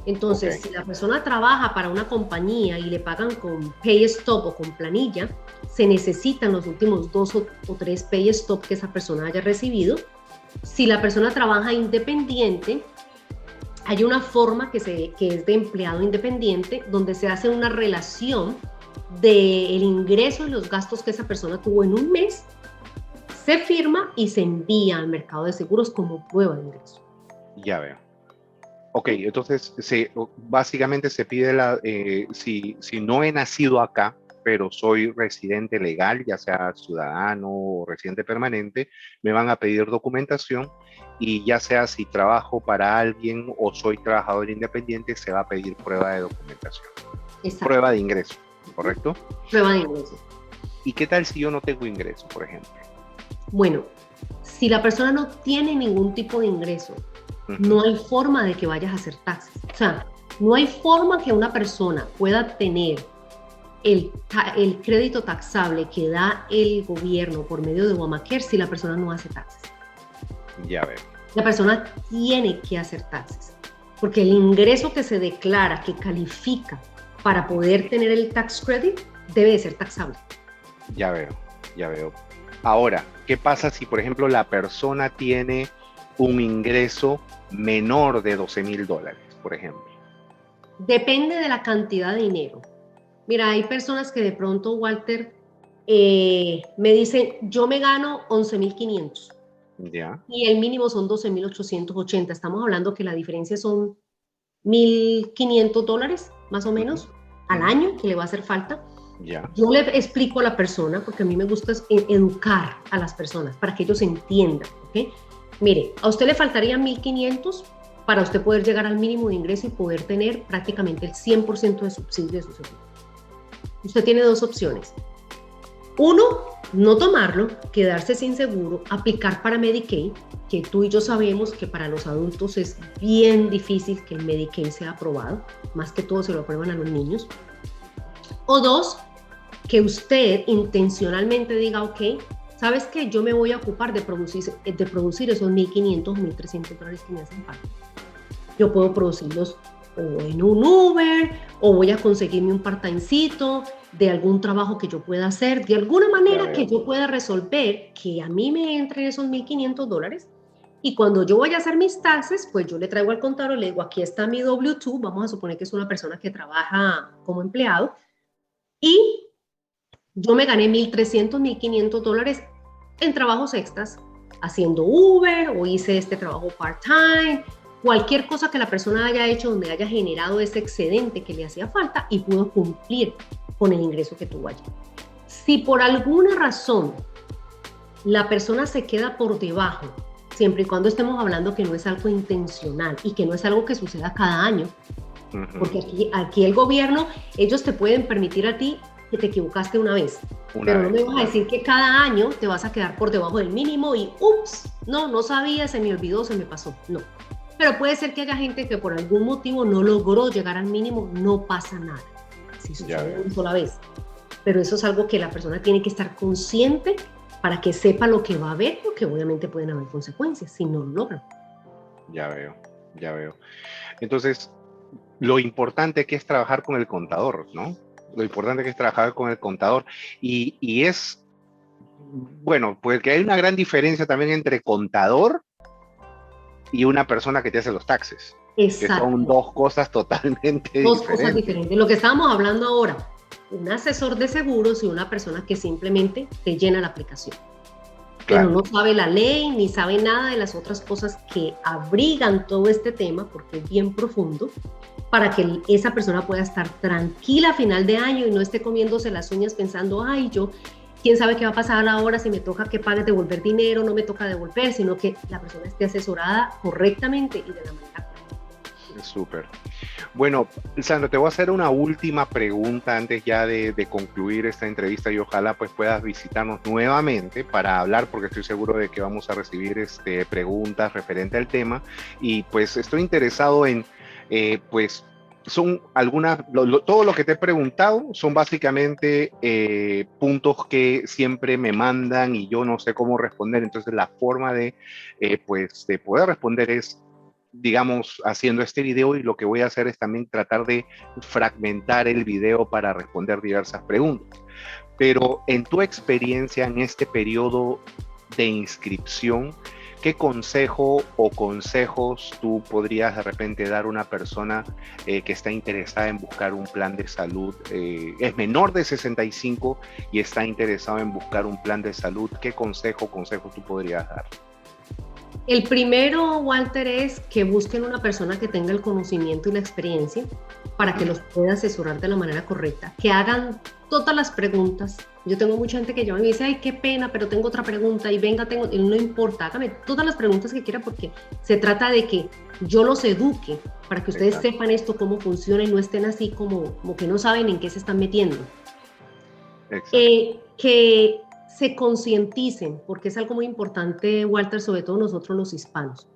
B: Entonces, si la persona trabaja para una compañía y le pagan con pay stop o con planilla, se necesitan los últimos 2 o 3 pay stop que esa persona haya recibido. Si la persona trabaja independiente, hay una forma que es de empleado independiente, donde se hace una relación del ingreso y los gastos que esa persona tuvo en un mes, se firma y se envía al mercado de seguros como prueba de ingreso.
A: Ya veo. Ok, entonces básicamente se pide si no he nacido acá, pero soy residente legal, ya sea ciudadano o residente permanente, me van a pedir documentación y ya sea si trabajo para alguien o soy trabajador independiente, se va a pedir prueba de documentación.
B: Exacto.
A: Prueba de ingreso, ¿correcto?
B: Prueba de ingreso.
A: ¿Y qué tal si yo no tengo ingreso, por ejemplo?
B: Bueno, si la persona no tiene ningún tipo de ingreso, no hay forma de que vayas a hacer taxes. O sea, no hay forma que una persona pueda tener el crédito taxable que da el gobierno por medio de Obamacare si la persona no hace taxes.
A: Ya veo.
B: La persona tiene que hacer taxes, porque el ingreso que se declara, que califica para poder tener el tax credit, debe de ser taxable.
A: Ya veo, ya veo. Ahora, ¿qué pasa si, por ejemplo, la persona tiene un ingreso menor de $12,000, por ejemplo?
B: Depende de la cantidad de dinero. Mira, hay personas que de pronto, Walter, me dicen, yo me gano 11,500.
A: Ya.
B: Y el mínimo son 12,880. Estamos hablando que la diferencia son $1,500, más o menos, al año, que le va a hacer falta.
A: Ya.
B: Yo le explico a la persona, porque a mí me gusta educar a las personas para que ellos entiendan, ¿ok? Mire, a usted le faltarían 1,500 para usted poder llegar al mínimo de ingreso y poder tener prácticamente el 100% de subsidio de su seguro. Usted tiene 2 opciones. Uno, no tomarlo, quedarse sin seguro, aplicar para Medicaid, que tú y yo sabemos que para los adultos es bien difícil que el Medicaid sea aprobado, más que todo se lo aprueban a los niños. O 2, que usted intencionalmente diga, ok, ¿sabes qué? Yo me voy a ocupar de producir esos 1,500 o 1,300 dólares que me hacen falta. Yo puedo producirlos o en un Uber, o voy a conseguirme un part-timecito de algún trabajo que yo pueda hacer, de alguna manera que yo pueda resolver que a mí me entren esos 1,500 dólares. Y cuando yo voy a hacer mis taxes, pues yo le traigo al contador y le digo, aquí está mi W-2, vamos a suponer que es una persona que trabaja como empleado, y yo me gané 1,300, 1,500 dólares en trabajos extras, haciendo Uber, o hice este trabajo part-time, cualquier cosa que la persona haya hecho donde haya generado ese excedente que le hacía falta y pudo cumplir con el ingreso que tuvo allí. Si por alguna razón la persona se queda por debajo, siempre y cuando estemos hablando que no es algo intencional y que no es algo que suceda cada año, porque aquí el gobierno, ellos te pueden permitir a ti que te equivocaste una vez, pero no me vas a decir que cada año te vas a quedar por debajo del mínimo y ups, no sabía, se me olvidó, se me pasó, no. Pero puede ser que haya gente que por algún motivo no logró llegar al mínimo, no pasa nada, si sucede una sola vez. Pero eso es algo que la persona tiene que estar consciente para que sepa lo que va a haber, porque obviamente pueden haber consecuencias si no lo logran.
A: Ya veo. Entonces, lo importante que es trabajar con el contador, ¿no? Lo importante que es trabajar con el contador. Y es, bueno, pues que hay una gran diferencia también entre contador y una persona que te hace los taxes. Exacto. Que son 2 cosas totalmente diferentes. 2 cosas diferentes.
B: Lo que estábamos hablando ahora, un asesor de seguros y una persona que simplemente te llena la aplicación. Claro. Pero no sabe la ley ni sabe nada de las otras cosas que abrigan todo este tema, porque es bien profundo, para que esa persona pueda estar tranquila a final de año y no esté comiéndose las uñas pensando, ay, quién sabe qué va a pasar ahora, si me toca que pague devolver dinero, no me toca devolver, sino que la persona esté asesorada correctamente y de la manera correcta.
A: Súper. Bueno, Sandra, te voy a hacer una última pregunta antes ya de concluir esta entrevista y ojalá pues puedas visitarnos nuevamente para hablar porque estoy seguro de que vamos a recibir preguntas referente al tema y pues estoy interesado en pues son algunas, todo lo que te he preguntado son básicamente puntos que siempre me mandan y yo no sé cómo responder, entonces la forma pues, de poder responder es digamos, haciendo este video y lo que voy a hacer es también tratar de fragmentar el video para responder diversas preguntas. Pero en tu experiencia en este periodo de inscripción, ¿qué consejo o consejos tú podrías de repente dar a una persona que está interesada en buscar un plan de salud? Es menor de 65 y está interesado en buscar un plan de salud. ¿Qué consejo tú podrías dar?
B: El primero, Walter, es que busquen una persona que tenga el conocimiento y la experiencia para que los pueda asesorar de la manera correcta, que hagan todas las preguntas. Yo tengo mucha gente que llama y me dice, ay, qué pena, pero tengo otra pregunta y venga, no importa, hágame todas las preguntas que quiera porque se trata de que yo los eduque para que ustedes sepan esto, cómo funciona y no estén así como que no saben en qué se están metiendo. Que se concienticen, porque es algo muy importante, Walter, sobre todo nosotros los hispanos,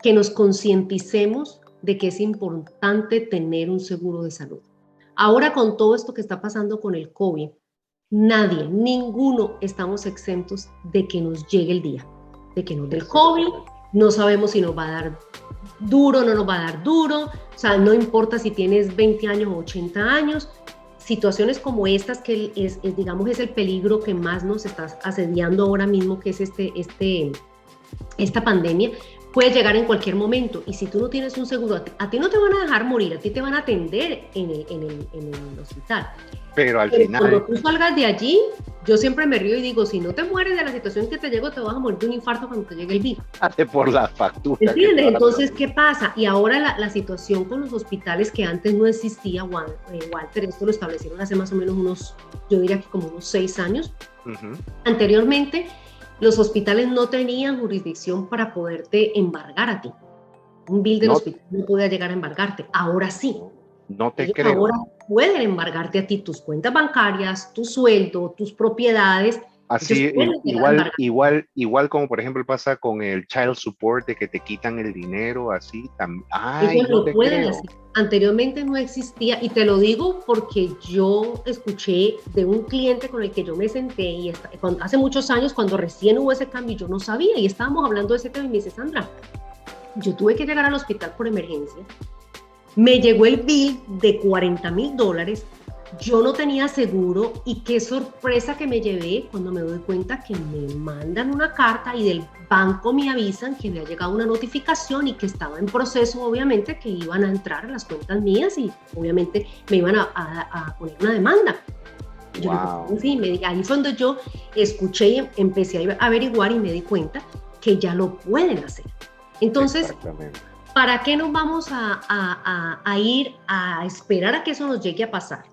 B: que nos concienticemos de que es importante tener un seguro de salud. Ahora con todo esto que está pasando con el COVID, nadie, ninguno estamos exentos de que nos llegue el día, de que nos dé el COVID, no sabemos si nos va a dar duro, no nos va a dar duro, o sea, no importa si tienes 20 años o 80 años, situaciones como estas que digamos es el peligro que más nos está asediando ahora mismo, que es esta pandemia, puede llegar en cualquier momento y si tú no tienes un seguro, a ti no te van a dejar morir, a ti te van a atender en el hospital.
A: Pero al final...
B: Cuando tú salgas de allí, yo siempre me río y digo, si no te mueres de la situación que te llegó, te vas a morir de un infarto cuando te llegue el virus.
A: Por la factura.
B: ¿Entiendes? Entonces, ¿qué pasa? Y ahora la situación con los hospitales que antes no existía, Walter, esto lo establecieron hace más o menos yo diría que como unos 6 años. Anteriormente, los hospitales no tenían jurisdicción para poderte embargar a ti. Un bill del hospital no podía llegar a embargarte. Ahora sí.
A: No te creo.
B: Ahora pueden embargarte a ti tus cuentas bancarias, tu sueldo, tus propiedades.
A: Así, igual como por ejemplo pasa con el child support, de que te quitan el dinero, así también.
B: Ellos lo pueden hacer. Anteriormente no existía, y te lo digo porque yo escuché de un cliente con el que yo me senté y hace muchos años, cuando recién hubo ese cambio, yo no sabía, y estábamos hablando de ese tema y me dice, Sandra, yo tuve que llegar al hospital por emergencia. Me llegó el bill de $40,000, yo no tenía seguro y qué sorpresa que me llevé cuando me doy cuenta que me mandan una carta y del banco me avisan que me ha llegado una notificación y que estaba en proceso, obviamente, que iban a entrar a las cuentas mías y obviamente me iban a poner una demanda. Yo
A: wow.
B: Ahí fue donde yo escuché y empecé a averiguar y me di cuenta que ya lo pueden hacer. Entonces, ¿para qué nos vamos a ir a esperar a que eso nos llegue a pasar?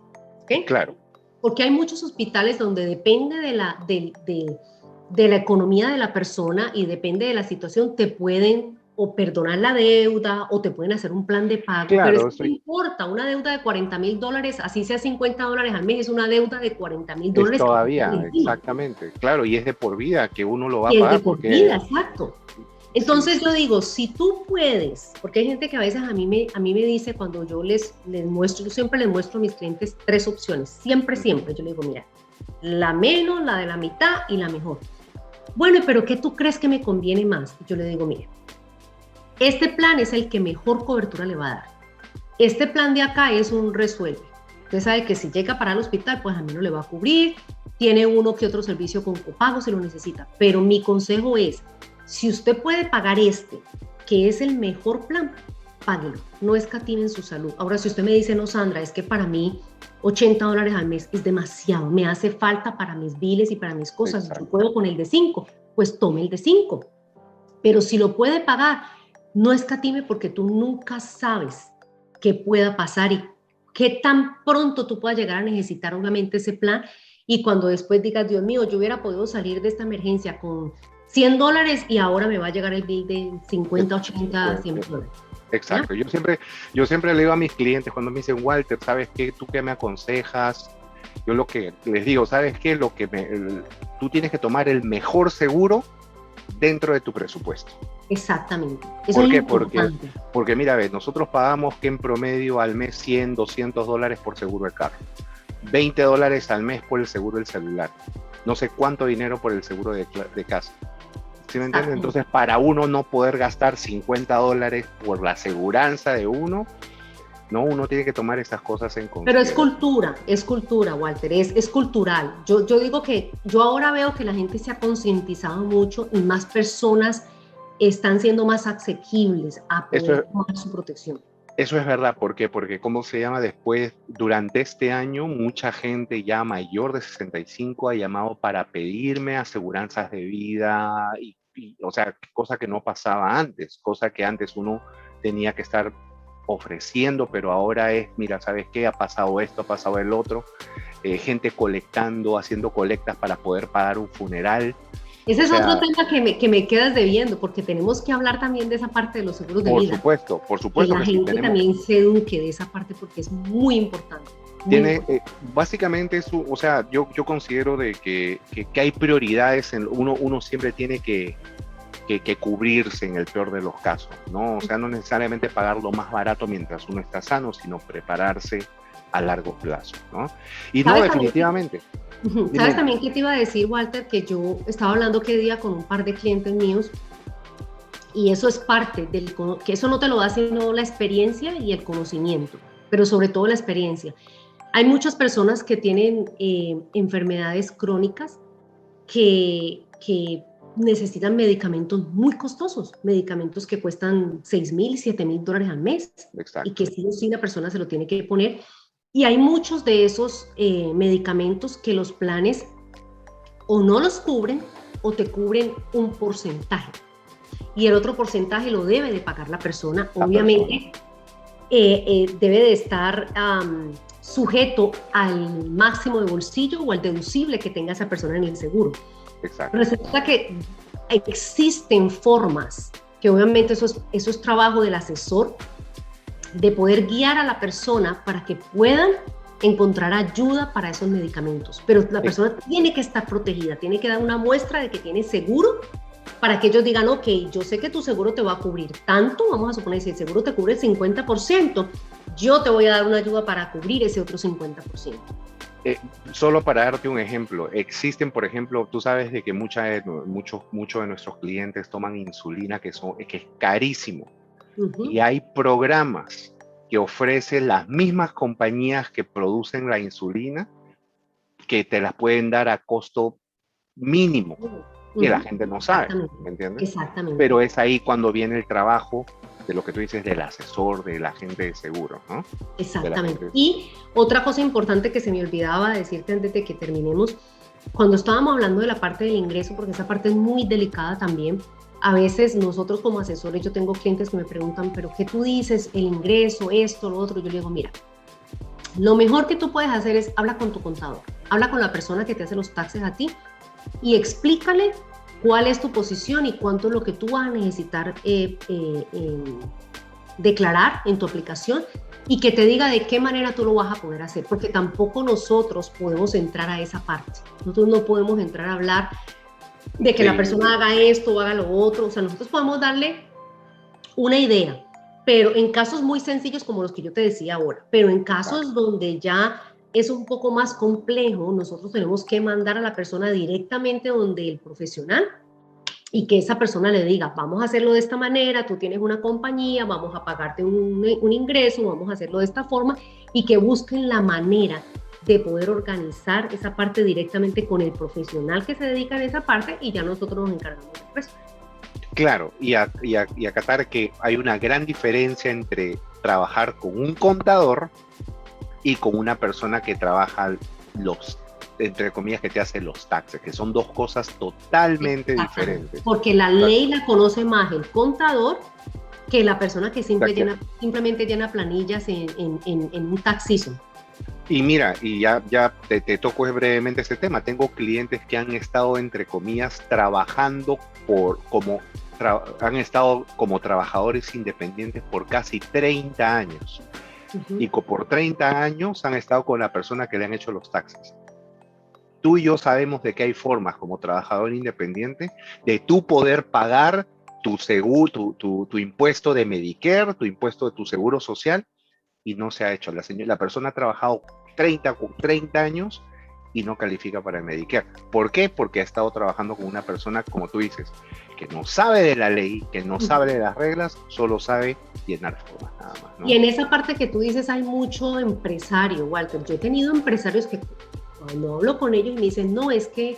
B: ¿Okay?
A: Claro.
B: Porque hay muchos hospitales donde depende de la economía de la persona y depende de la situación, te pueden o perdonar la deuda o te pueden hacer un plan de pago.
A: Claro,
B: pero eso no importa, una deuda de $40,000, así sea $50 al mes, es una deuda de $40,000.
A: Todavía, exactamente. Claro, y es de por vida que uno lo va a
B: pagar.
A: Es
B: de por vida, exacto. Entonces yo digo, si tú puedes, porque hay gente que a veces a mí me dice cuando yo les muestro, yo siempre les muestro a mis clientes 3 opciones, siempre, yo les digo, mira, la menos, la de la mitad y la mejor. Bueno, pero ¿qué tú crees que me conviene más? Yo le digo, mira, este plan es el que mejor cobertura le va a dar. Este plan de acá es un resuelve. Usted sabe que si llega para el hospital, pues a mí no le va a cubrir, tiene uno que otro servicio con copago si lo necesita, pero mi consejo es, si usted puede pagar que es el mejor plan, páguelo, no escatime en su salud. Ahora, si usted me dice, no, Sandra, es que para mí $80 al mes es demasiado, me hace falta para mis biles y para mis cosas, yo puedo con el de 5, pues tome el de 5. Pero si lo puede pagar, no escatime porque tú nunca sabes qué pueda pasar y qué tan pronto tú puedas llegar a necesitar obviamente ese plan y cuando después digas, Dios mío, yo hubiera podido salir de esta emergencia con $100 y ahora me va a llegar el bill de 50, 80, $100. ¿ya?
A: exacto. Yo siempre le digo a mis clientes cuando me dicen, Walter, ¿sabes qué? ¿Tú qué me aconsejas? Yo lo que les digo, ¿sabes qué? Tú tienes que tomar el mejor seguro dentro de tu presupuesto.
B: Exactamente. Eso
A: ¿Por
B: es
A: qué? Porque,
B: importante.
A: porque mira, ve, nosotros pagamos que en promedio al mes 100, $200 por seguro de carro, $20 al mes por el seguro del celular, no sé cuánto dinero por el seguro de casa. ¿Sí me entiendes?
B: Exactamente.
A: Entonces, para uno no poder gastar $50 por la aseguranza de uno, no, uno tiene que tomar esas cosas en
B: Pero
A: consideración.
B: es cultura, Walter, es cultural. Yo digo que yo ahora veo que la gente se ha concientizado mucho y más personas están siendo más asequibles a
A: Eso,
B: poder tomar su protección.
A: Eso es verdad, ¿por qué? Porque, ¿cómo se llama? Después, durante este año, mucha gente ya mayor de 65 ha llamado para pedirme aseguranzas de vida, o sea, cosa que no pasaba antes, cosa que antes uno tenía que estar ofreciendo, pero ahora es, mira, ¿sabes qué? Ha pasado esto, ha pasado el otro, gente colectando, haciendo colectas para poder pagar un funeral.
B: Ese
A: O
B: es otro
A: sea,
B: tema que me quedas debiendo, porque tenemos que hablar también de esa parte de los seguros de vida,
A: por
B: que
A: supuesto
B: la
A: que sí,
B: gente también se eduque de esa parte porque es muy importante, muy
A: tiene,
B: importante.
A: básicamente, o sea, yo considero de que hay prioridades, uno siempre tiene que cubrirse en el peor de los casos, ¿no? O sea, no necesariamente pagar lo más barato mientras uno está sano, sino prepararse a largo plazo, ¿no? Y no,
B: ¿Sabes también,
A: definitivamente.
B: ¿Sabes
A: Dime.
B: también qué te iba a decir, Walter? Que yo estaba hablando qué día con un par de clientes míos y eso es parte que eso no te lo da sino la experiencia y el conocimiento, pero sobre todo la experiencia. Hay muchas personas que tienen enfermedades crónicas que necesitan medicamentos muy costosos, medicamentos que cuestan $6,000, $7,000 al mes y que
A: Exacto.
B: sí o sí la persona se lo tiene que poner. Y hay muchos de esos medicamentos que los planes o no los cubren o te cubren un porcentaje. Y el otro porcentaje lo debe de pagar la persona.
A: La persona.
B: Obviamente debe de estar sujeto al máximo de bolsillo o al deducible que tenga esa persona en el seguro.
A: Exacto.
B: Resulta que existen formas, que obviamente eso es trabajo del asesor, de poder guiar a la persona para que puedan encontrar ayuda para esos medicamentos. Pero la persona tiene que estar protegida, tiene que dar una muestra de que tiene seguro para que ellos digan, ok, yo sé que tu seguro te va a cubrir tanto, vamos a suponer, si el seguro te cubre el 50%, yo te voy a dar una ayuda para cubrir ese otro 50%.
A: Solo para darte un ejemplo, existen, por ejemplo, tú sabes de que muchos de nuestros clientes toman insulina que es carísimo. Y hay programas que ofrecen las mismas compañías que producen la insulina que te las pueden dar a costo mínimo, que la gente no sabe,
B: Exactamente,
A: ¿me entiendes?
B: exactamente.
A: Pero es ahí cuando viene el trabajo de lo que tú dices del asesor, del agente de seguro, ¿no?
B: Exactamente. Y otra cosa importante que se me olvidaba decirte antes de que terminemos, cuando estábamos hablando de la parte del ingreso, porque esa parte es muy delicada también, a veces nosotros como asesores, yo tengo clientes que me preguntan, pero ¿qué tú dices? El ingreso, esto, lo otro. Yo le digo, mira, lo mejor que tú puedes hacer es habla con tu contador, habla con la persona que te hace los taxes a ti y explícale cuál es tu posición y cuánto es lo que tú vas a necesitar declarar en tu aplicación y que te diga de qué manera tú lo vas a poder hacer, porque tampoco nosotros podemos entrar a esa parte. Nosotros no podemos entrar a hablar de que la persona haga esto o haga lo otro. O sea, nosotros podemos darle una idea, pero en casos muy sencillos como los que yo te decía ahora, pero en casos donde ya es un poco más complejo, nosotros tenemos que mandar a la persona directamente donde el profesional y que esa persona le diga, vamos a hacerlo de esta manera, tú tienes una compañía, vamos a pagarte un ingreso, vamos a hacerlo de esta forma, y que busquen la manera de poder organizar esa parte directamente con el profesional que se dedica a esa parte y ya nosotros nos encargamos del resto.
A: Claro, y acatar que hay una gran diferencia entre trabajar con un contador y con una persona que trabaja entre comillas, que te hace los taxes, que son dos cosas totalmente diferentes.
B: Porque la ley la conoce más el contador que la persona que simplemente llena planillas en un tax season.
A: Y mira, y ya te toco brevemente ese tema. Tengo clientes que han estado, entre comillas, trabajando han estado como trabajadores independientes por casi 30 años. Y por 30 años han estado con la persona que le han hecho los taxes. Tú y yo sabemos de que hay formas como trabajador independiente de tú poder pagar tu seguro, tu impuesto de Medicare, tu impuesto de tu seguro social, y no se ha hecho. La persona ha trabajado 30 años y no califica para el Medicare. ¿Por qué? Porque ha estado trabajando con una persona, como tú dices, que no sabe de la ley, que no sabe de las reglas, solo sabe llenar formas, nada más, ¿no?
B: Y en esa parte que tú dices hay mucho empresario, Walter. Yo he tenido empresarios que cuando hablo con ellos me dicen, no, es que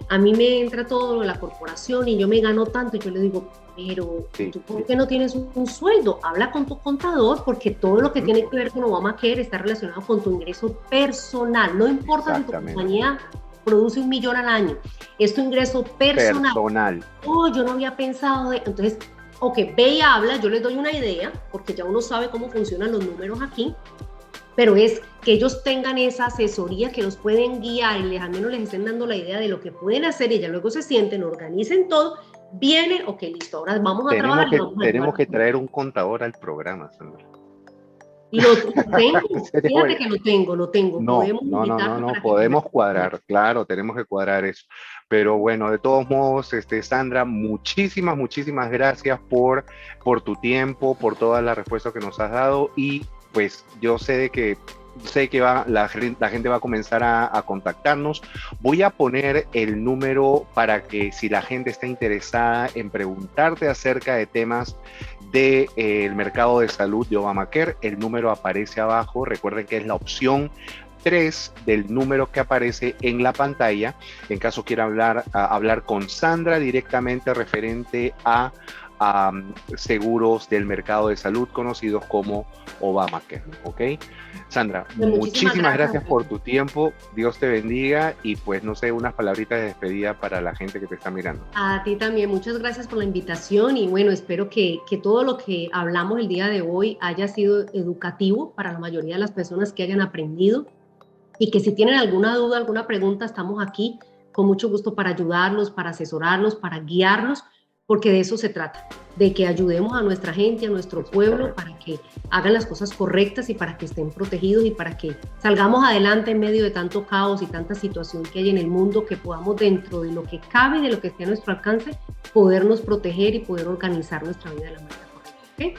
B: a mí me entra todo la corporación y yo me gano tanto, y yo le digo, pero
A: Sí,
B: ¿tú por qué no tienes un sueldo? Habla con tu contador, porque todo lo que tiene que ver con Obamacare está relacionado con tu ingreso personal. No importa si tu compañía produce 1 millón al año, es tu ingreso personal. Oh, yo no había pensado entonces, ok, ve y habla, yo les doy una idea, porque ya uno sabe cómo funcionan los números aquí, pero es que ellos tengan esa asesoría, que los pueden guiar y al menos les estén dando la idea de lo que pueden hacer, y ya luego se sienten, organicen todo, vienen, ok, listo, ahora vamos a trabajar.
A: Tenemos que traer un contador al programa, Sandra.
B: Lo tengo, fíjate que lo tengo.
A: No, podemos cuadrar, claro, tenemos que cuadrar eso. Pero bueno, de todos modos, Sandra, muchísimas gracias por tu tiempo, por todas las respuestas que nos has dado, y pues yo sé que la gente va a comenzar a contactarnos. Voy a poner el número para que, si la gente está interesada en preguntarte acerca de temas del mercado de salud de Obamacare, el número aparece abajo. Recuerden que es la opción 3 del número que aparece en la pantalla, en caso quiera hablar con Sandra directamente referente a seguros del mercado de salud conocidos como Obamacare, ¿ok? Sandra, muchísimas gracias por tu tiempo, Dios te bendiga, y pues no sé, unas palabritas de despedida para la gente que te está mirando.
B: A ti también, muchas gracias por la invitación, y bueno, espero que todo lo que hablamos el día de hoy haya sido educativo para la mayoría de las personas que hayan aprendido, y que si tienen alguna duda, alguna pregunta, estamos aquí con mucho gusto para ayudarlos, para asesorarlos, para guiarlos, porque de eso se trata, de que ayudemos a nuestra gente, a nuestro pueblo, para que hagan las cosas correctas y para que estén protegidos y para que salgamos adelante en medio de tanto caos y tanta situación que hay en el mundo, que podamos, dentro de lo que cabe y de lo que esté a nuestro alcance, podernos proteger y poder organizar nuestra vida de la manera correcta. ¿Okay?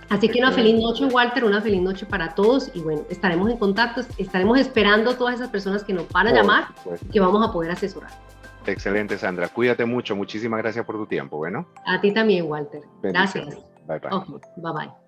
B: Así que una feliz noche, Walter, una feliz noche para todos, y bueno, estaremos en contacto, estaremos esperando a todas esas personas que nos van a llamar, que vamos a poder asesorar.
A: Excelente, Sandra. Cuídate mucho. Muchísimas gracias por tu tiempo. Bueno.
B: A ti también, Walter. Gracias.
A: Bye, bye.
B: Okay, bye, bye.